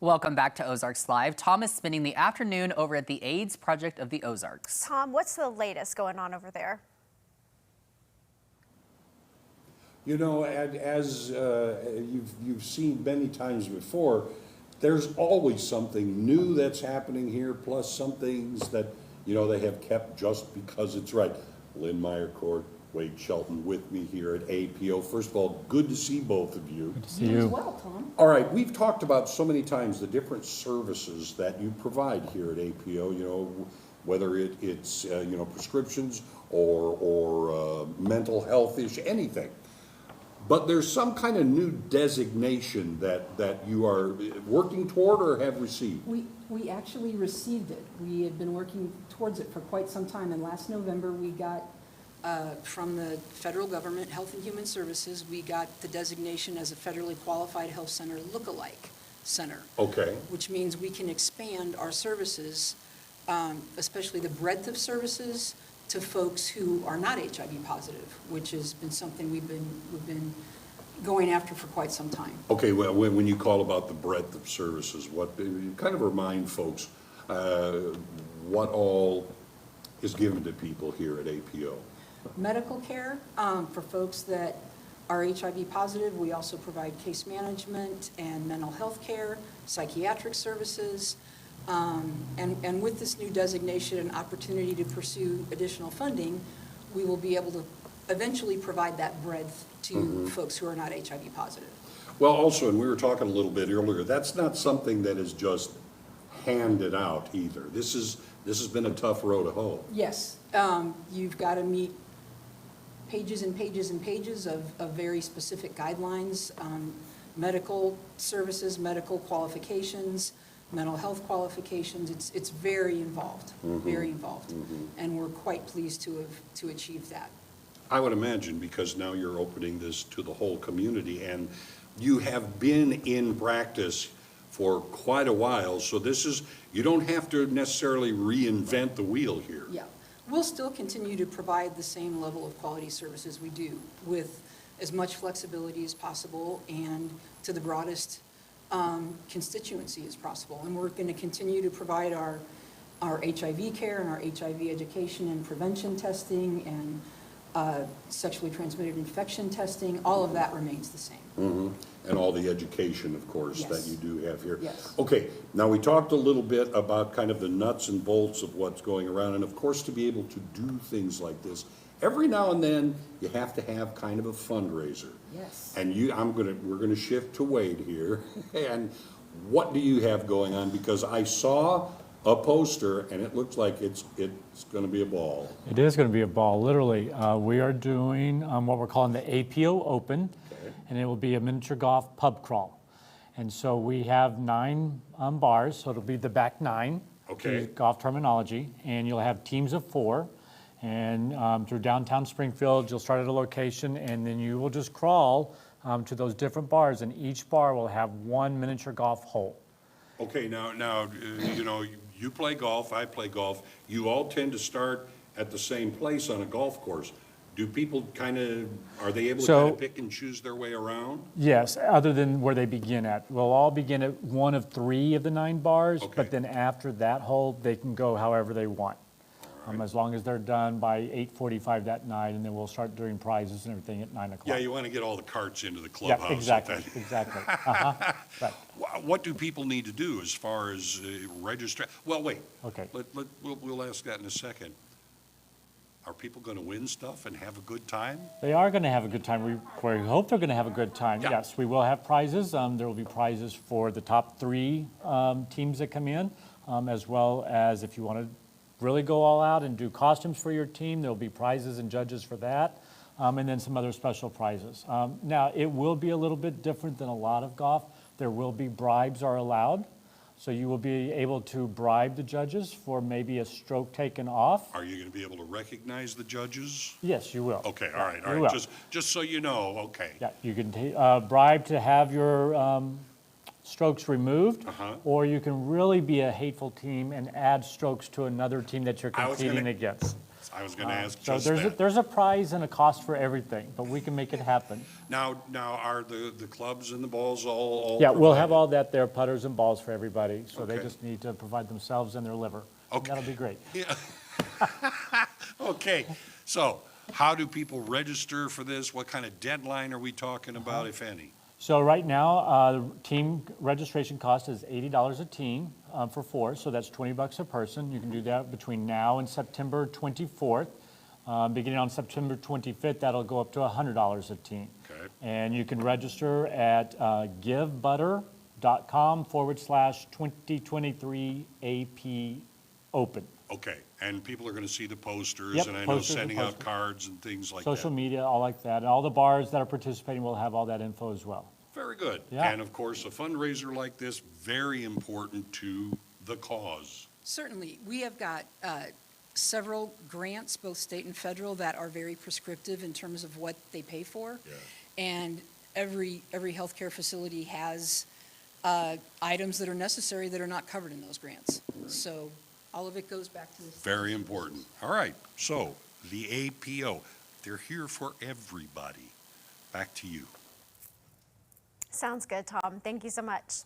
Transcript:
Welcome back to Ozarks Live. Tom is spending the afternoon over at the AIDS Project of the Ozarks. Tom, what's the latest going on over there? You know, as you've seen many times before, there's always something new that's happening here, plus some things that, you know, they have kept just because it's right. Lynn Meyercourt, Wade Shelton with me here at APO. First of all, good to see both of you. Good to see you. As well, Tom. All right, we've talked about so many times the different services that you provide here at APO, you know, whether it's you know, prescriptions or mental health issue, anything. But there's some kind of new designation that you are working toward or have received. We actually received it. We had been working towards it for quite some time, and last November we got, from the federal government, Health and Human Services, we got the designation as a federally qualified health center lookalike center. Okay. Which means we can expand our services, especially the breadth of services, to folks who are not HIV positive, which has been something we've been going after for quite some time. Okay, well, when you call about the breadth of services, what kind of remind folks what all is given to people here at APO? Medical care for folks that are HIV positive. We also provide case management and mental health care, psychiatric services, and with this new designation and opportunity to pursue additional funding, we will be able to eventually provide that breadth to folks who are not HIV positive. Well, also, and we were talking a little bit earlier, that's not something that is just handed out either. This has been a tough road to hoe. Yes, you've got to meet pages and pages and pages of very specific guidelines, medical services, medical qualifications, mental health qualifications. It's very involved, very involved, and we're quite pleased to achieve that. I would imagine, because now you're opening this to the whole community, and you have been in practice for quite a while, so you don't have to necessarily reinvent the wheel here. Yeah, we'll still continue to provide the same level of quality services we do, with as much flexibility as possible and to the broadest constituency as possible. And we're going to continue to provide our HIV care and our HIV education and prevention testing and sexually transmitted infection testing. All of that remains the same. And all the education, of course, Yes. that you do have here. Yes. Okay, now we talked a little bit about kind of the nuts and bolts of what's going around, and of course, to be able to do things like this, every now and then you have to have kind of a fundraiser. Yes. And we're gonna shift to Wade here. And what do you have going on? Because I saw a poster and it looks like it's gonna be a ball. It is going to be a ball, literally. We are doing what we're calling the APO Open, and it will be a miniature golf pub crawl. And so we have 9 bars, so it'll be the back 9, to use golf terminology, and you'll have teams of 4. And through downtown Springfield, you'll start at a location, and then you will just crawl to those different bars, and each bar will have 1 miniature golf hole. Okay, now, you know, you play golf, I play golf. You all tend to start at the same place on a golf course. Do people are they able to kind of pick and choose their way around? Yes, other than where they begin at. We'll all begin at 1 of 3 of the 9 bars, but then after that hole, they can go however they want. As long as they're done by 8:45 that night, and then we'll start doing prizes and everything at 9 o'clock. Yeah, you want to get all the carts into the clubhouse. Yeah, exactly. Right. What do people need to do as far as register? Well, wait. Okay. We'll ask that in a second. Are people going to win stuff and have a good time? They are going to have a good time. We hope they're going to have a good time. Yeah. Yes, we will have prizes. There will be prizes for the top 3 teams that come in, as well as if you want to really go all out and do costumes for your team, there will be prizes and judges for that, and then some other special prizes. Now, it will be a little bit different than a lot of golf. There will be bribes are allowed. So you will be able to bribe the judges for maybe a stroke taken off. Are you going to be able to recognize the judges? Yes, you will. Okay, all right. You will. Just so you know, okay. Yeah, you can bribe to have your strokes removed, or you can really be a hateful team and add strokes to another team that you're competing against. I was gonna ask So just there's that. there's a prize and a cost for everything, but we can make it happen. Now, are the clubs and the balls all Yeah, we'll have provided? all that there, putters and balls for everybody, so they Okay. just need to provide themselves and their liver. And Okay. that'll be great. Yeah. Okay, so how do people register for this? What kind of deadline are we talking about, if any? So right now, the team registration cost is $80 a team for four, so that's $20 a person. You can do that between now and September 24th. Beginning on September 25th, that'll go up to $100 a team. Okay. And you can register at givebutter.com/2023 AP Open. Okay, and people are gonna see the posters, Yep, and I know posters and sending out posters. cards and things like Social that. media, all like that. And all the bars that are participating will have all that info as well. Very good. Yeah. And of course, a fundraiser like this, very important to the cause. Certainly. We have got several grants, both state and federal, that are very prescriptive in terms of what they pay for. Yeah. And every healthcare facility has items that are necessary that are not covered in those grants. So all of it goes back to this. Very important. All right, so the APO, they're here for everybody. Back to you. Sounds good, Tom. Thank you so much.